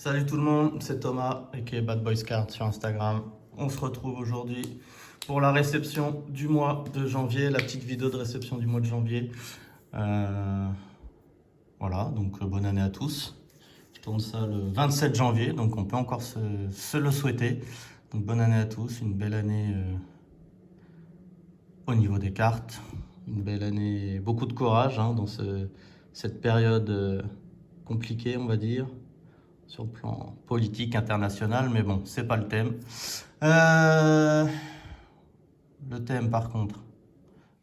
Salut tout le monde, c'est Thomas et Bad Boys Card sur Instagram. On se retrouve aujourd'hui pour la réception du mois de janvier, la petite vidéo de réception du mois de janvier. Voilà, donc bonne année à tous. Je tourne ça le 27 janvier, donc on peut encore se le souhaiter. Donc bonne année à tous, une belle année au niveau des cartes, une belle année, beaucoup de courage dans cette période compliquée, on va dire, sur le plan politique international, mais bon, c'est pas le thème. Le thème, par contre,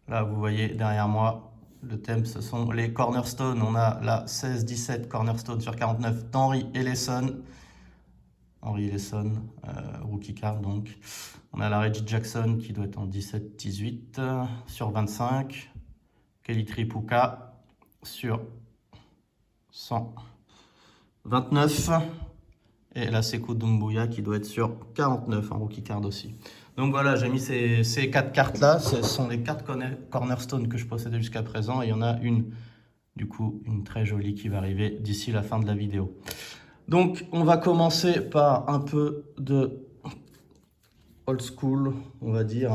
là, vous voyez derrière moi, le thème, ce sont les cornerstones. On a la 16-17 cornerstone sur 49 d'Henry Ellison. Henry Ellison, rookie card donc. On a la Reggie Jackson qui doit être en 17-18 sur 25. Kelly Tripucka sur 129. Et la Sekou Doumbouya qui doit être sur 49, en rookie card aussi. Donc voilà, j'ai mis ces 4 cartes-là. Ce sont les 4 cornerstones que je possédais jusqu'à présent. Et il y en a une, du coup, une très jolie qui va arriver d'ici la fin de la vidéo. Donc, on va commencer par un peu de old school, on va dire,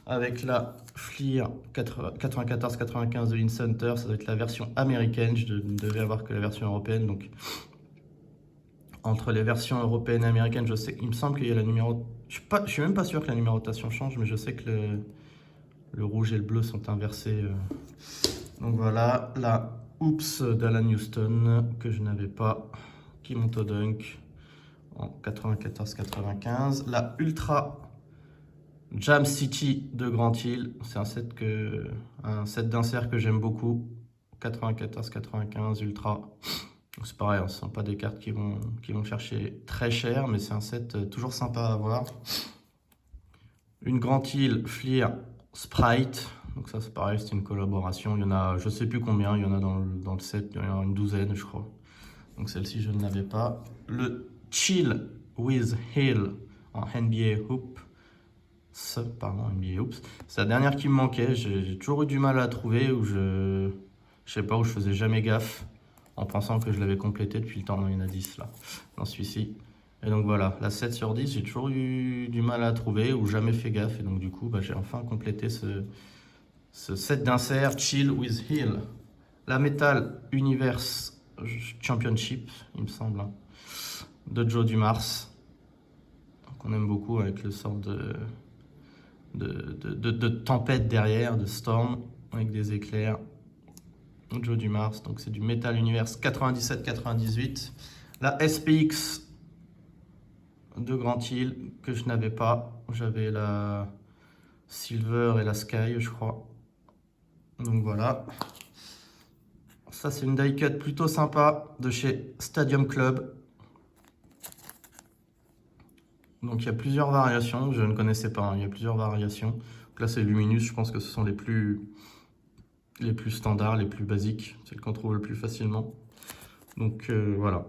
avec la Fleer 94-95 de InCenter. Ça doit être la version américaine. Je ne devais avoir que la version européenne, donc... Entre les versions européennes et américaines, je sais, il me semble qu'il y a la numéro... Je suis même pas sûr que la numérotation change, mais je sais que le rouge et le bleu sont inversés. Donc voilà, la Oops d'Alan Houston, que je n'avais pas, qui monte au dunk en 94-95. La Ultra Jam City de Grand Hill, c'est un set d'insert que j'aime beaucoup. 94-95 Ultra. C'est pareil, ce ne sont pas des cartes qui vont chercher très cher, mais c'est un set toujours sympa à avoir. Une Grand Hill Fleer Sprite, donc ça c'est pareil, c'est une collaboration. Il y en a, je ne sais plus combien, il y en a dans le set, il y en a une douzaine je crois. Donc celle-ci je ne l'avais pas. Le Chill with Hill en NBA Hoop. NBA Hoops. C'est la dernière qui me manquait, j'ai toujours eu du mal à la trouver, ou je sais pas, où je faisais jamais gaffe. En pensant que je l'avais complété depuis le temps. Il y en a 10 là, dans celui-ci. Et donc voilà, la 7 sur 10, j'ai toujours eu du mal à trouver ou jamais fait gaffe. Et donc du coup, j'ai enfin complété ce set d'insert Chill with Hill. La Metal Universe Championship, il me semble, de Joe Dumars. Qu'on aime beaucoup avec le sort de tempête derrière, de storm, avec des éclairs. Joe Dumars, donc c'est du Metal Universe 97-98. La SPX de Grand Hill que je n'avais pas. J'avais la Silver et la Sky, je crois. Donc voilà. Ça, c'est une die cut plutôt sympa de chez Stadium Club. Donc il y a plusieurs variations, je ne connaissais pas, il y a plusieurs variations. Donc là, c'est Luminous, je pense que ce sont les plus standards, les plus basiques, celles qu'on trouve le plus facilement. Donc voilà.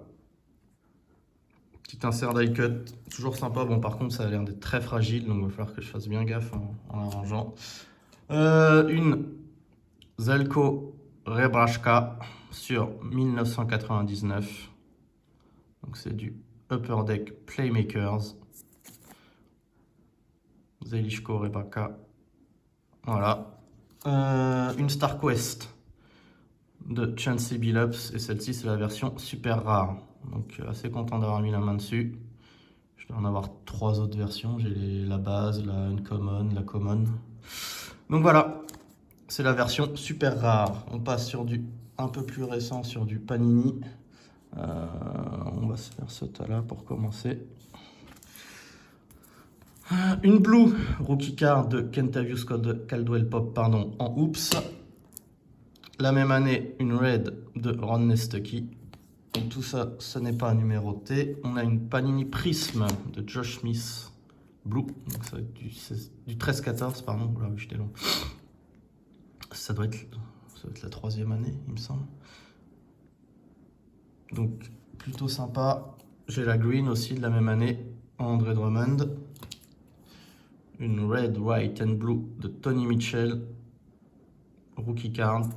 Petit insert die cut, toujours sympa. Bon, par contre, ça a l'air d'être très fragile, donc il va falloir que je fasse bien gaffe en arrangeant. Une Zelko Rebrashka sur 1999. Donc c'est du Upper Deck Playmakers. Zelishko Rebrashka. Voilà. Une Star Quest de Chancey Billups, et celle-ci c'est la version super rare. Donc assez content d'avoir mis la main dessus. Je dois en avoir 3 autres versions. J'ai la base, la uncommon, la common. Donc voilà, c'est la version super rare. On passe sur du un peu plus récent, sur du Panini. On va se faire ce tas-là pour commencer. Une Blue Rookie Card de Kentavious Caldwell Pop, pardon, en Oops. La même année, une Red de Ron Nestucky. Et tout ça, ce n'est pas numéroté. On a une Panini Prism de Josh Smith Blue. Donc ça va être du 13-14, pardon. Là, j'étais long. Ça doit être la 3e année, il me semble. Donc plutôt sympa. J'ai la Green aussi de la même année, André Drummond. Une Red, White and Blue de Tony Mitchell. Rookie Card.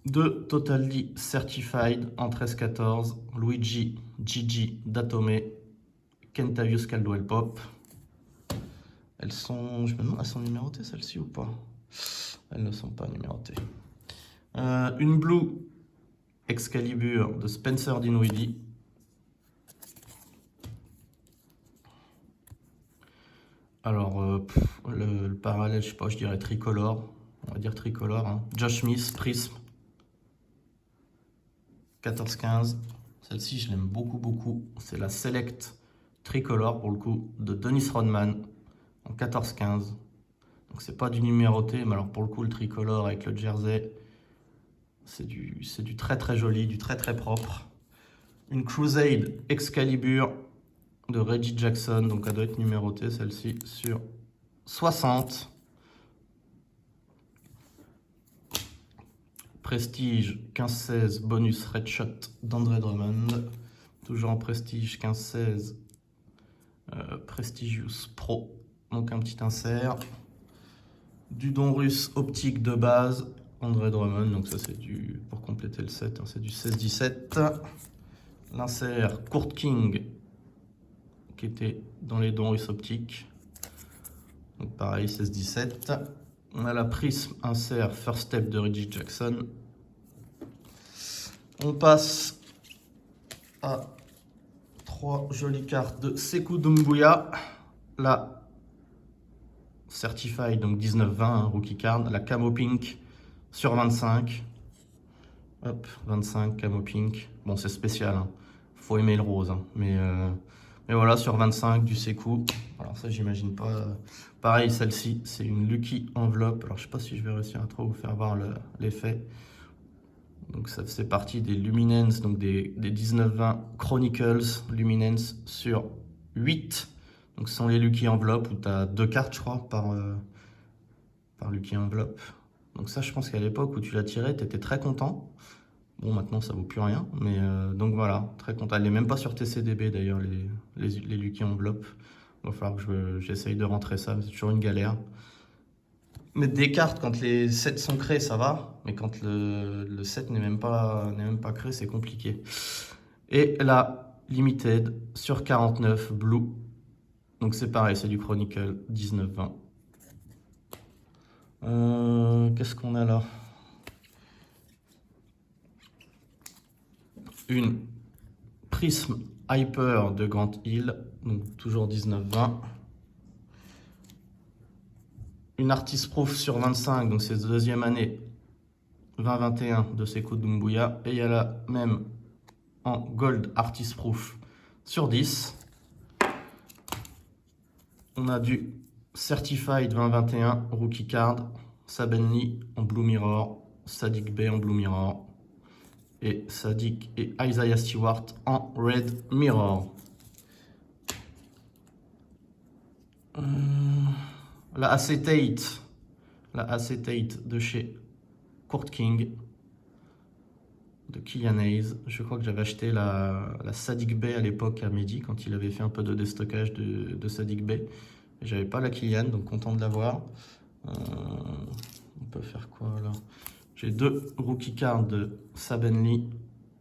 2 Total D Certified en 13-14, Luigi Gigi Datome, Kentavious Caldwell Pop. Elles sont, je me demande, elles sont numérotées celles-ci ou pas? Elles ne sont pas numérotées. Une Blue Excalibur de Spencer Dinwiddie. Alors, le parallèle, je sais pas, je dirais tricolore. On va dire tricolore. Hein. Josh Smith, Prism. 14-15. Celle-ci, je l'aime beaucoup, beaucoup. C'est la Select tricolore, pour le coup, de Dennis Rodman en 14-15. Donc, c'est pas du numéroté, mais alors, pour le coup, le tricolore avec le jersey, c'est du très, très joli, du très, très propre. Une Crusade Excalibur de Reggie Jackson, donc elle doit être numérotée celle-ci sur 60. Prestige 15-16 bonus Red Shot d'André Drummond. Toujours en Prestige 15-16 Prestigious Pro, donc un petit insert. Du don russe optique de base André Drummond, donc ça c'est du, pour compléter le set, hein, c'est du 16-17. L'insert Court King qui était dans les dons russes optiques. Donc pareil, 16-17. On a la Prism insert First Step de Reggie Jackson. On passe à 3 jolies cartes de Sekou Doumbouya. La Certified, donc 19-20, hein, rookie card. La Camo Pink sur 25. Hop, 25, Camo Pink. Bon, c'est spécial, hein. Faut aimer le rose, hein. Mais voilà, sur 25 du Sekou. Alors ça, j'imagine pas. Pareil, celle-ci, c'est une Lucky Envelope. Alors je sais pas si je vais réussir à trop vous faire voir l'effet. Donc ça fait partie des Luminance, donc des 19-20 Chronicles Luminance sur 8. Donc ce sont les Lucky Envelope où tu as 2 cartes, je crois, par Lucky Envelope. Donc ça, je pense qu'à l'époque où tu l'as tiré, tu étais très content. Bon, maintenant, ça vaut plus rien. Mais donc voilà, très content. Elle n'est même pas sur TCDB d'ailleurs, les Lucky Envelope. Il va falloir que j'essaye de rentrer ça, c'est toujours une galère. Mettre des cartes quand les sets sont créés, ça va. Mais quand le set n'est même pas créé, c'est compliqué. Et la Limited sur 49 Blue. Donc c'est pareil, c'est du Chronicle 19-20. Qu'est-ce qu'on a là? Une Prism Hyper de Grant Hill, donc toujours 19-20. Une Artist Proof sur 25, donc c'est deuxième année 20-21 de Sekou Doumbouya. Et il y a la même en Gold Artist Proof sur 10. On a du Certified 2021 Rookie Card, Sabenli en Blue Mirror, Sadiq Bey en Blue Mirror et Sadiq et Isaiah Stewart en Red Mirror. La Acetate de chez Court King de Killian Hayes. Je crois que j'avais acheté la Sadiq Bey à l'époque à Mehdi quand il avait fait un peu de déstockage de Sadiq Bey. J'avais pas la Killian, donc content de l'avoir. On peut faire quoi là? J'ai 2 rookie cards de Sabenli.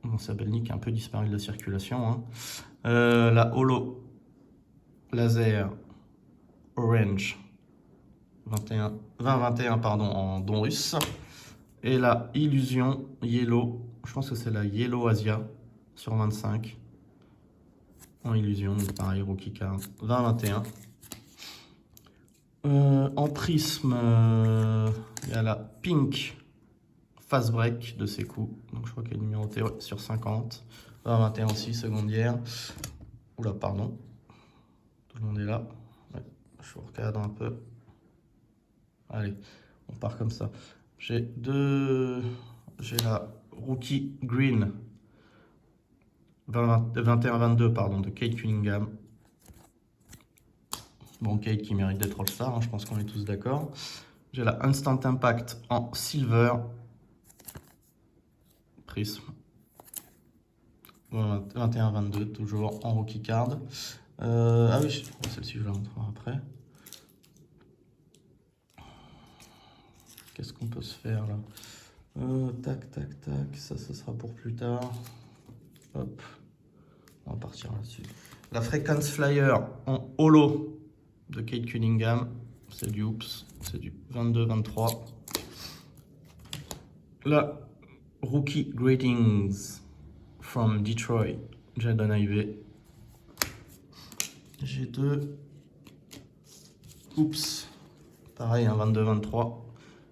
Bon, Sabenli qui a un peu disparu de la circulation. Hein. La Holo Laser Orange 2021 pardon, en don russe. Et la Illusion Yellow, je pense que c'est la Yellow Asia sur 25. En illusion, donc pareil, rookie card 2021. En prisme, il y a la Pink Fast Break de Sekou. Donc je crois qu'elle est numérotée sur 50. 2021 aussi, secondière. Oula, pardon. Tout le monde est là. Ouais, je vous recadre un peu. Allez, on part comme ça. J'ai la Rookie Green 21-22 pardon, de Kate Cunningham. Bon, Kate qui mérite d'être All-Star, hein, je pense qu'on est tous d'accord. J'ai la Instant Impact en Silver. Prism. 21-22, toujours en Rookie Card. Ah oui, celle-ci je la montrerai après. Qu'est-ce qu'on peut se faire là? Tac, tac, tac. Ça, ce sera pour plus tard. Hop. On va partir là-dessus. La Frequence Flyer en holo de Cade Cunningham. C'est du Oops. C'est du 22-23. La Rookie Greetings from Detroit. Jaden Ivey. J'ai deux. Oops. Pareil, un 22-23.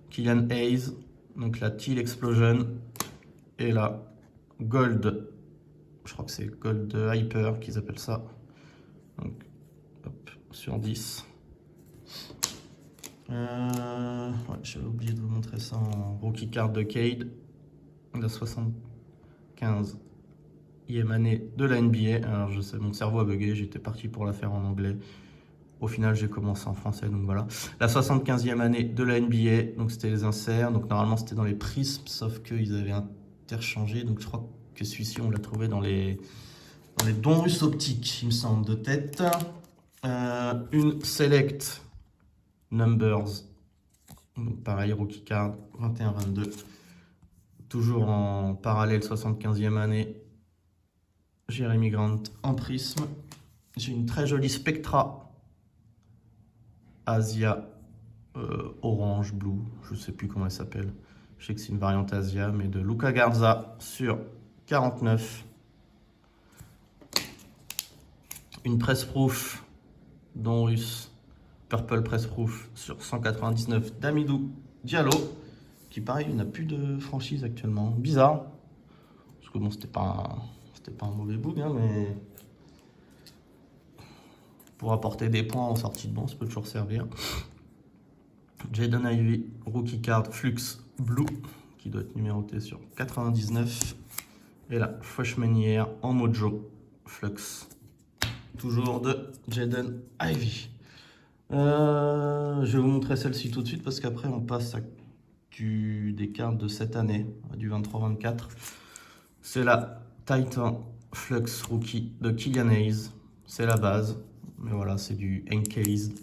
Killian Hayes. Donc la Teal Explosion. Et la Gold. Je crois que c'est Gold Hyper qu'ils appellent ça. Donc, hop, sur 10. Ouais, j'avais oublié de vous montrer ça en rookie card de Cade. La 75e année de la NBA. Alors je sais, mon cerveau a bugué, j'étais parti pour la faire en anglais. Au final, j'ai commencé en français, donc voilà. La 75e année de la NBA, donc c'était les inserts. Donc normalement, c'était dans les prismes, sauf qu'ils avaient interchangé. Donc je crois que celui-ci, on l'a trouvé dans les Donruss optiques, il me semble, de tête. Une Select Numbers. Donc pareil, rookie card, 21-22. Toujours en parallèle, 75e année. Jeremy Grant en prisme. J'ai une très jolie Spectra Asia orange, blue, je ne sais plus comment elle s'appelle. Je sais que c'est une variante Asia, mais de Luka Garza sur 49. Une press proof Donruss Purple press proof sur 199 d'Amidou Diallo, qui pareil, il n'a plus de franchise actuellement. Bizarre, parce que bon, c'était pas un mauvais boog, hein, mais pour apporter des points en sortie de banc, ça peut toujours servir. Jaden Ivey, rookie card Flux Blue, qui doit être numéroté sur 99. Et la Freshman Year en Mojo Flux, toujours de Jaden Ivey. Je vais vous montrer celle-ci tout de suite parce qu'après on passe à des cartes de cette année, du 23-24. C'est la Titan Flux Rookie de Killian Hayes. C'est la base, mais voilà, c'est du Encased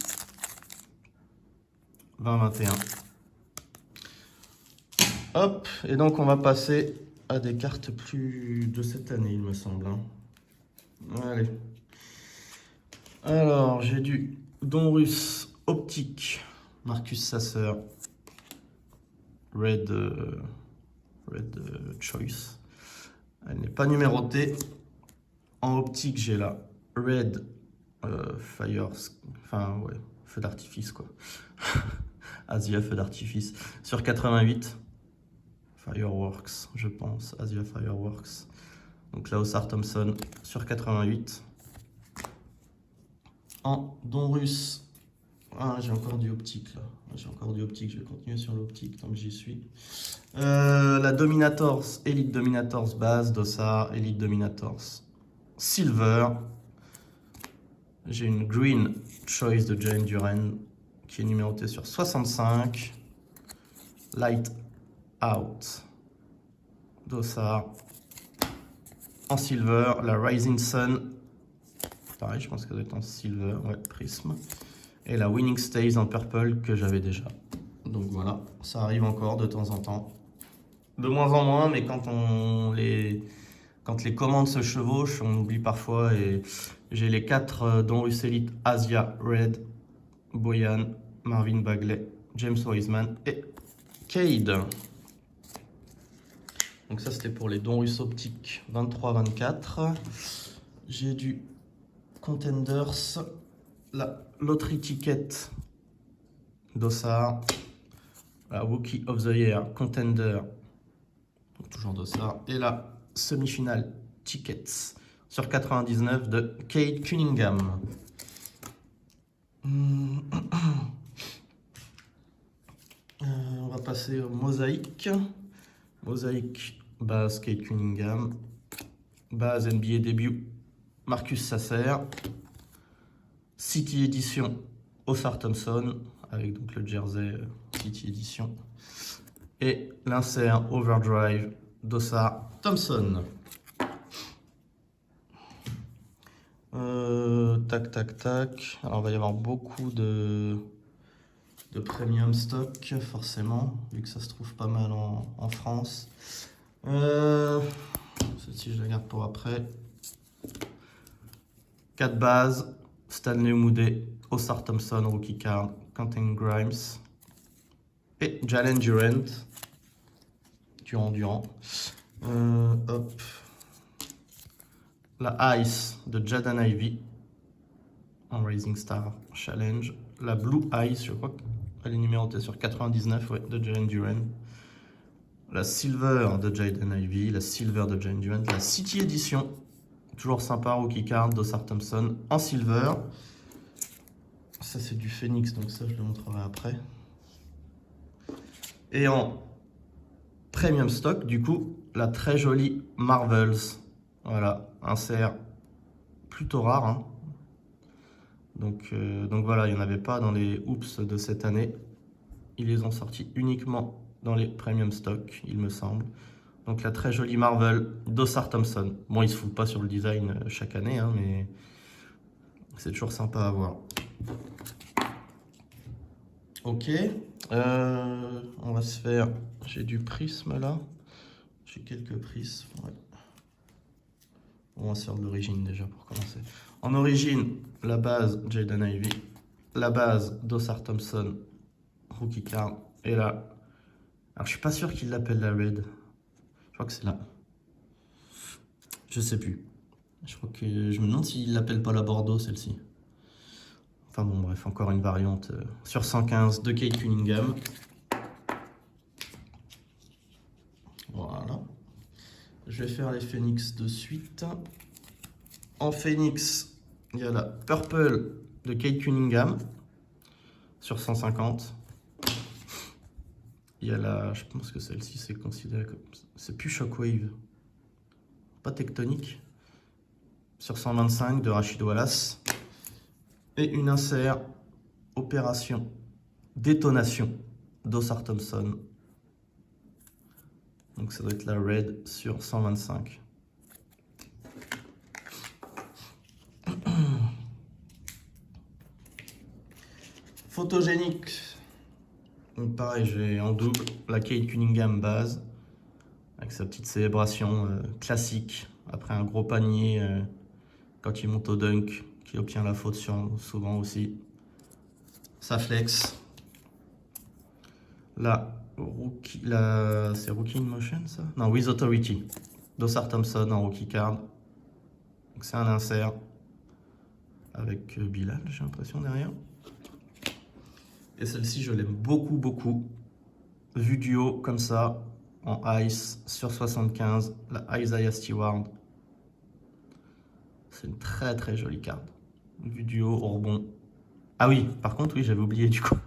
20-21. Hop, et donc on va passer à des cartes plus de cette année, il me semble. Allez. Alors, j'ai du Donruss Optique, Marcus Sasser, Red Choice. Elle n'est pas numérotée. En optique, j'ai la Red Fire, enfin ouais, feu d'artifice quoi. Asia feu d'artifice sur 88. Fireworks, je pense, Asia Fireworks. Donc là, Osar Thompson sur 88. En Donruss, j'ai encore du optique là. J'ai encore du optique, je vais continuer sur l'optique tant que j'y suis. La Dominators, Elite Dominators base, Dossard, Elite Dominators Silver. J'ai une Green Choice de Jane Duren qui est numérotée sur 65. Light Out, Dossard. En Silver, la Rising Sun. Pareil, je pense qu'elle doit être en Silver, ouais, Prisme. Et la Winning Stays en Purple que j'avais déjà. Donc voilà, ça arrive encore de temps en temps. De moins en moins, mais quand les commandes se chevauchent, on oublie parfois. Et j'ai les 4 Donruss Elite Asia Red, Boyan, Marvin Bagley, James Wiseman et Cade. Donc ça, c'était pour les Donruss optiques 23-24. J'ai du Contenders, la Lottery Ticket Dossard, la Rookie of the Year Contender, donc toujours Dossard, et la Semi-Finale Tickets sur 99 de Cade Cunningham. On va passer au Mosaïque. Mosaïque base Cade Cunningham, base NBA début Marcus Sasser, City Edition Osar Thompson avec donc le jersey City Edition et l'insert Overdrive d'Osar Thompson. Tac tac tac. Alors il va y avoir beaucoup de de premium stock, forcément, vu que ça se trouve pas mal en France. Celle-ci, je la garde pour après. 4 bases, Stanley Moudé, Osar Thompson, rookie card, Quentin Grimes et Jalen Durant. Durant. Hop. La Ice de Jaden Ivey en Rising Star Challenge. La Blue Ice, je crois qu'elle est numérotée sur 99, ouais, de Jalen Durant. La Silver de Jaden Ivey, la Silver de Jalen Durant, la City Edition. Toujours sympa, rookie card d'Osar Thompson en Silver. Ça, c'est du Phoenix, donc ça, je le montrerai après. Et en premium stock, du coup, la très jolie Marvels. Voilà, insert plutôt rare. Hein. Donc voilà, il n'y en avait pas dans les Oops de cette année. Ils les ont sortis uniquement dans les premium stock, il me semble. Donc la très jolie Marvel d'Osar Thompson. Bon, il se fout pas sur le design chaque année, hein, mais c'est toujours sympa à voir. Ok, on va se faire... J'ai du prisme là. J'ai quelques prismes, ouais. On va se faire de l'origine déjà pour commencer. En origine, la base Jaden Ivey, la base d'Osar Thompson, rookie card, et là... Alors je suis pas sûr qu'il l'appelle la Red. Je crois que c'est là. Je sais plus. Je crois que je me demande s'il l'appelle pas la Bordeaux celle-ci. Enfin bon bref, encore une variante sur 115 de Cade Cunningham. Voilà. Je vais faire les Phoenix de suite. En Phoenix, il y a la Purple de Cade Cunningham sur 150. Il y a la, je pense que celle-ci c'est considéré comme, c'est plus Shockwave, pas tectonique, sur 125 de Rashid Wallace. Et une insert Opération Détonation d'Osar Thompson. Donc ça doit être la Red sur 125. Photogénique. Donc pareil, j'ai en double la Cade Cunningham base avec sa petite célébration classique après un gros panier quand il monte au dunk, qui obtient la faute souvent aussi. Sa flex. C'est Rookie in Motion ça? Non, With Authority d'Osar Thompson en rookie card. Donc c'est un insert avec Bilal, j'ai l'impression derrière. Et celle-ci, je l'aime beaucoup. Vue du haut, comme ça, en Ice, sur 75, la Isaiah Stewart. C'est une très jolie carte. Vue du haut, au rebond. Ah oui, par contre, oui, j'avais oublié du coup.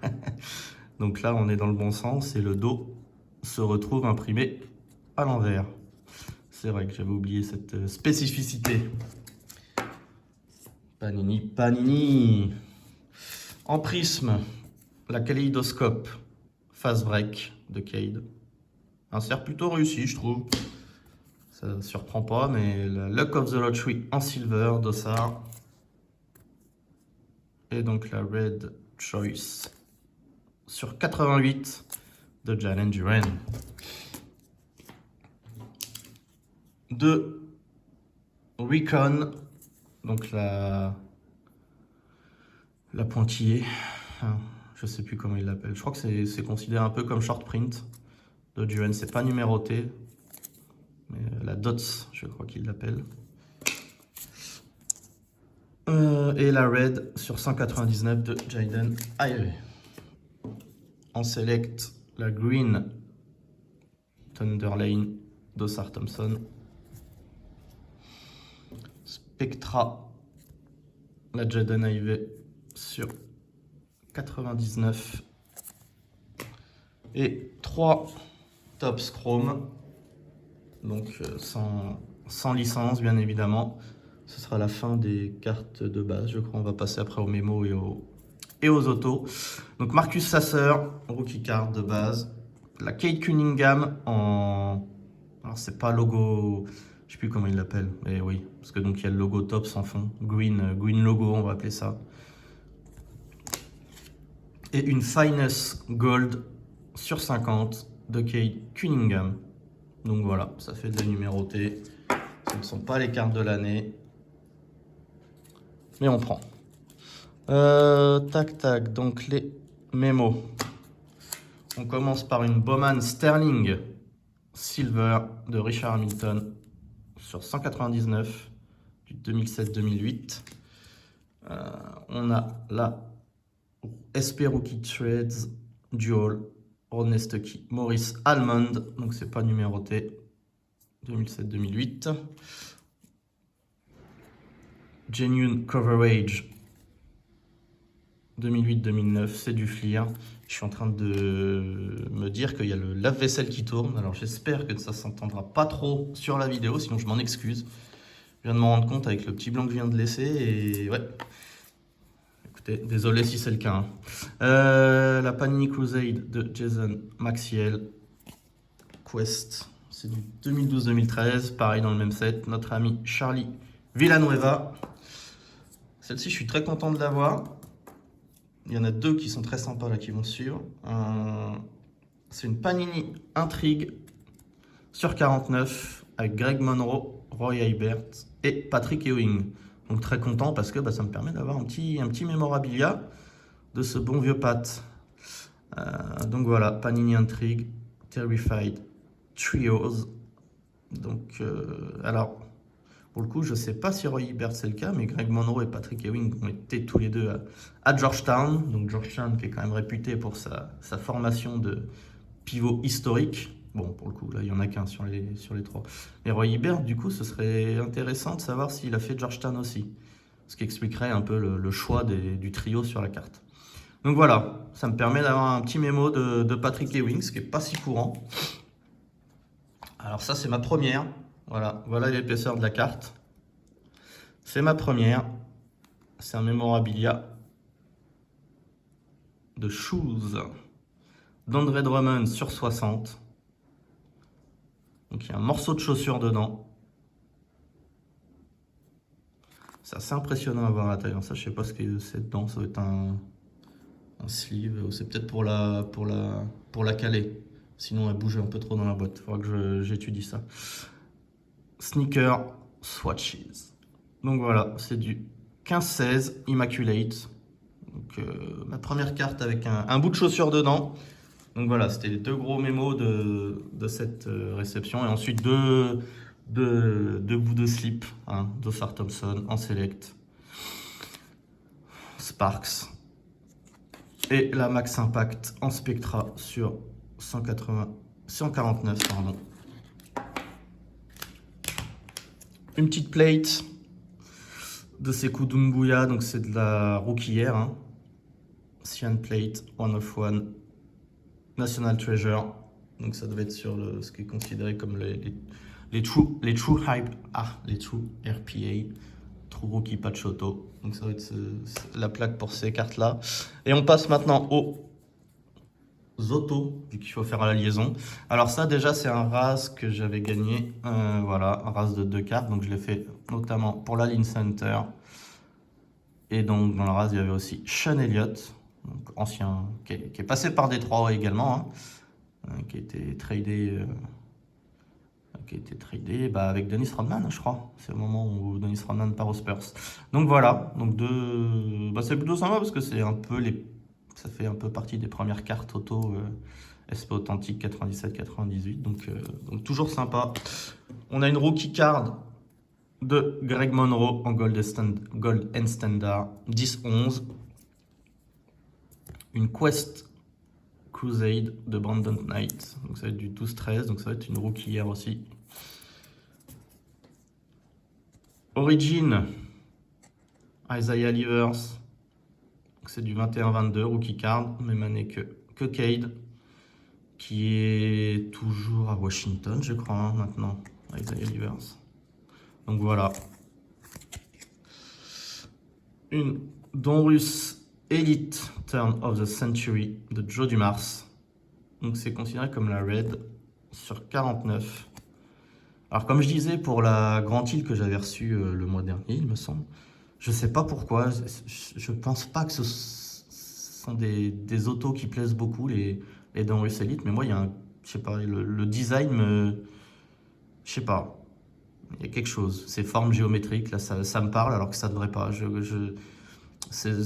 Donc là, on est dans le bon sens et le dos se retrouve imprimé à l'envers. C'est vrai que j'avais oublié cette spécificité. Panini. En prisme, la Kaléidoscope Fast Break de Cade. Insert plutôt réussi, je trouve. Ça ne surprend pas, mais la Luck of the Lottery en silver d'Osar. Et donc la Red Choice sur 88 de Jalen Durant. De Recon, donc la pointillée. Je sais plus comment il l'appelle. Je crois que c'est considéré un peu comme short print de Durant. C'est pas numéroté, mais la Dots, je crois qu'il l'appelle. Et la Red sur 199 de Jaden Ivey. En select, la Green Thunderlane d'Osar Thompson. Spectra, la Jaden Ivey sur 99. Et 3 Topps Chrome, donc sans licence bien évidemment. Ce sera la fin des cartes de base, je crois. On va passer après aux mémos et aux autos. Donc Marcus Sasser, rookie card de base. La Cade Cunningham en... Alors c'est pas logo... Je sais plus comment il l'appelle, mais oui. Parce que donc il y a le logo Topps en fond. Green logo, on va appeler ça. Et une Finest Gold sur 50 de Cade Cunningham. Donc voilà, ça fait de la numérotée. Ce ne sont pas les cartes de l'année. Mais on prend. Tac, tac. Donc les mémos. On commence par une Bowman Sterling Silver de Richard Hamilton sur 199 du 2007-2008. On a la SP Rookie Trades Dual Rodney Stuckey Maurice Almond, donc c'est pas numéroté, 2007-2008. Genuine Coverage 2008-2009, c'est du FLIR. Je suis en train de me dire qu'il y a le lave-vaisselle qui tourne, alors j'espère que ça s'entendra pas trop sur la vidéo, sinon je m'en excuse. Je viens de m'en rendre compte avec le petit blanc que je viens de laisser et ouais. Écoutez, désolé si c'est le cas. La Panini Crusade de Jason Maxiell. Quest, c'est du 2012-2013, pareil dans le même set. Notre ami Charlie Villanueva. Celle-ci, je suis très content de l'avoir. Il y en a deux qui sont très sympas là qui vont suivre. C'est une Panini Intrigue sur 49 avec Greg Monroe, Roy Hibbert et Patrick Ewing. Donc très content parce que ça me permet d'avoir un petit mémorabilia de ce bon vieux Pat. Donc voilà, Panini Intrigue, Terrified Trios. Donc alors, pour le coup, je ne sais pas si Roy Hibbert c'est le cas, mais Greg Monroe et Patrick Ewing ont été tous les deux à Georgetown. Donc Georgetown qui est quand même réputé pour sa formation de pivot historique. Bon, pour le coup, là, il n'y en a qu'un sur les trois. Et Roy Hibbert, du coup, ce serait intéressant de savoir s'il a fait Georgetown aussi. Ce qui expliquerait un peu le choix du trio sur la carte. Donc voilà, ça me permet d'avoir un petit mémo de Patrick Ewing, ce qui n'est pas si courant. Alors ça, c'est ma première. Voilà l'épaisseur de la carte. C'est ma première. C'est un mémorabilia de Shoes d'André Drummond sur 60. Donc il y a un morceau de chaussure dedans. C'est assez impressionnant à voir à l'intérieur. Ça, je sais pas ce que c'est dedans. Ça doit être un sleeve. Ou c'est peut-être pour la caler. Sinon, elle bouge un peu trop dans la boîte. Il faudra que j'étudie ça. Sneaker Swatches. Donc voilà, c'est du 15-16 Immaculate. Donc ma première carte avec un bout de chaussure dedans. Donc voilà, c'était les deux gros mémos de cette réception. Et ensuite deux bouts de slip, d'Ossar Thompson en select. Sparks. Et la Max Impact en Spectra sur 149, pardon. Une petite plate de Sekou Doumbouya, donc c'est de la rookie hier. Cyan Plate 101 National Treasure. Donc ça devait être sur ce qui est considéré comme les true RPA, True Rookie Patch Auto. Donc ça va être la plaque pour ces cartes-là. Et on passe maintenant aux autos, vu qu'il faut faire la liaison. Alors ça déjà c'est un RAS que j'avais gagné. Voilà, un RAS de 2 cartes. Donc je l'ai fait notamment pour la Lynn Center. Et donc dans le RAS il y avait aussi Sean Elliott, donc ancien, qui est passé par Détroit également, qui a été tradé, avec Dennis Rodman, je crois. C'est le moment où Dennis Rodman part aux Spurs. Donc voilà, donc c'est plutôt sympa parce que c'est un peu ça fait un peu partie des premières cartes auto SP Authentique 97-98, donc toujours sympa. On a une rookie card de Greg Monroe en Gold and Standard 10-11. Une Quest Crusade de Brandon Knight. Donc ça va être du 12-13, donc ça va être une rookie hier aussi. Origin Isaiah Livers. C'est du 21-22, rookie card, même année que Cade, qui est toujours à Washington, je crois, maintenant, Isaiah Livers. Donc voilà. Une Donruss Elite Turn of the Century de Joe Dumars. Donc c'est considéré comme la Red sur 49. Alors comme je disais pour la Grand Hill que j'avais reçue le mois dernier, il me semble, je sais pas pourquoi, je pense pas que sont des autos qui plaisent beaucoup, les Donruss Elite. Mais moi, il y a je sais pas, le design je sais pas, il y a quelque chose. Ces formes géométriques, là, ça me parle alors que ça devrait pas.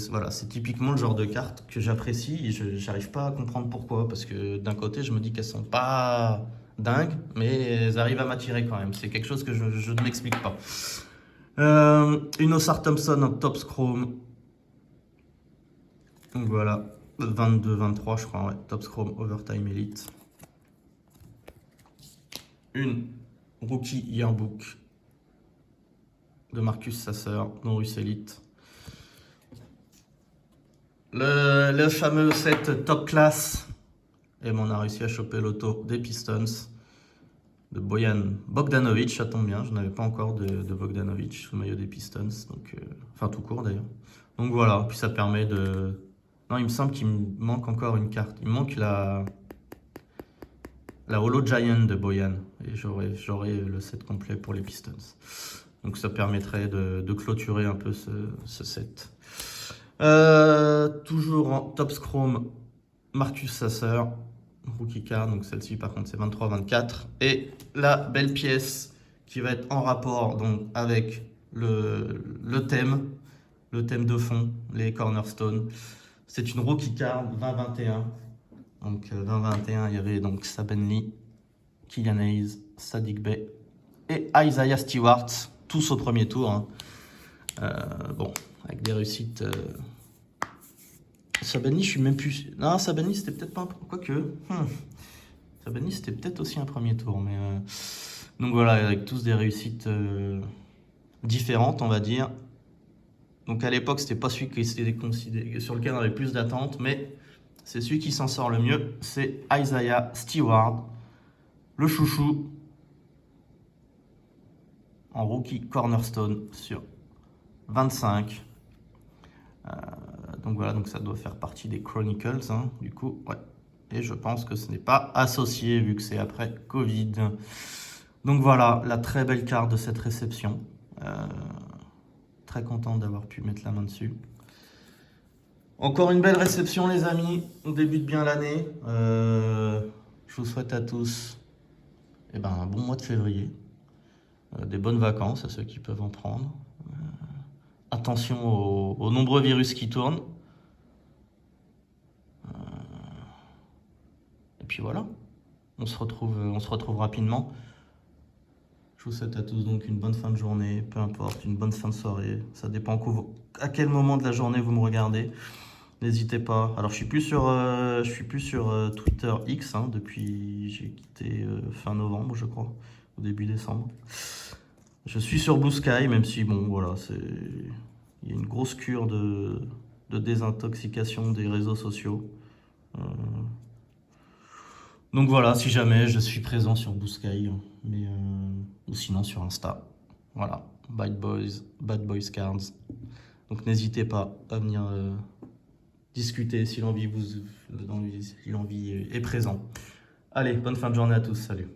Voilà, c'est typiquement le genre de carte que j'apprécie et je n'arrive pas à comprendre pourquoi. Parce que d'un côté, je me dis qu'elles sont pas dingues, mais elles arrivent à m'attirer quand même. C'est quelque chose que je ne m'explique pas. Une Ossar Thompson en Topps Chrome. Donc voilà, 22-23 je crois, ouais. Topps Chrome Overtime Elite. Une Rookie Yearbook de Marcus Sasser, Donruss Elite. Le fameux set Top Class. Et on a réussi à choper l'auto des Pistons de Bojan Bogdanovic. Ça tombe bien, je n'avais pas encore de Bogdanovic sous le maillot des Pistons. Donc, enfin, tout court d'ailleurs. Donc voilà, puis ça permet de... Non, il me semble qu'il me manque encore une carte. Il me manque la Holo Giant de Bojan. Et j'aurai le set complet pour les Pistons. Donc ça permettrait de clôturer un peu ce set. Toujours en Topps Chrome, Marcus Sasser, Rookie Card. Donc celle-ci par contre c'est 23-24. Et la belle pièce qui va être en rapport donc, avec le thème de fond, les Cornerstones. C'est une Rookie Card 20-21. Donc 20-21, il y avait donc Saben Lee, Killian Hayes, Saddiq Bey et Isaiah Stewart, tous au premier tour. Hein. Bon, avec des réussites. Saben Lee, je suis même plus. Non, Saben Lee, c'était peut-être pas un. Quoique. Saben Lee, c'était peut-être aussi un premier tour. Mais donc voilà, avec tous des réussites différentes, on va dire. Donc à l'époque, c'était pas celui qui était considéré, sur lequel on avait plus d'attentes, mais c'est celui qui s'en sort le mieux. C'est Isaiah Stewart, le chouchou, en rookie cornerstone sur 25. Donc voilà, donc ça doit faire partie des Chronicles, hein, du coup, ouais. Et je pense que ce n'est pas associé vu que c'est après Covid. Donc voilà, la très belle carte de cette réception. Très content d'avoir pu mettre la main dessus. Encore une belle réception les amis, on débute bien l'année. Je vous souhaite à tous un bon mois de février. Des bonnes vacances à ceux qui peuvent en prendre. Attention aux nombreux virus qui tournent. Et puis voilà, on se retrouve rapidement. Je vous souhaite à tous donc une bonne fin de journée, peu importe, une bonne fin de soirée. Ça dépend à quel moment de la journée vous me regardez. N'hésitez pas. Alors je suis plus sur Twitter X hein, depuis j'ai quitté fin novembre je crois, au début décembre. Je suis sur Blue Sky même si bon voilà il y a une grosse cure de désintoxication des réseaux sociaux. Donc voilà, si jamais je suis présent sur Blue Sky, ou sinon sur Insta. Voilà, Bad Boys Cards. Donc n'hésitez pas à venir discuter si l'envie est présente. Allez, bonne fin de journée à tous, salut.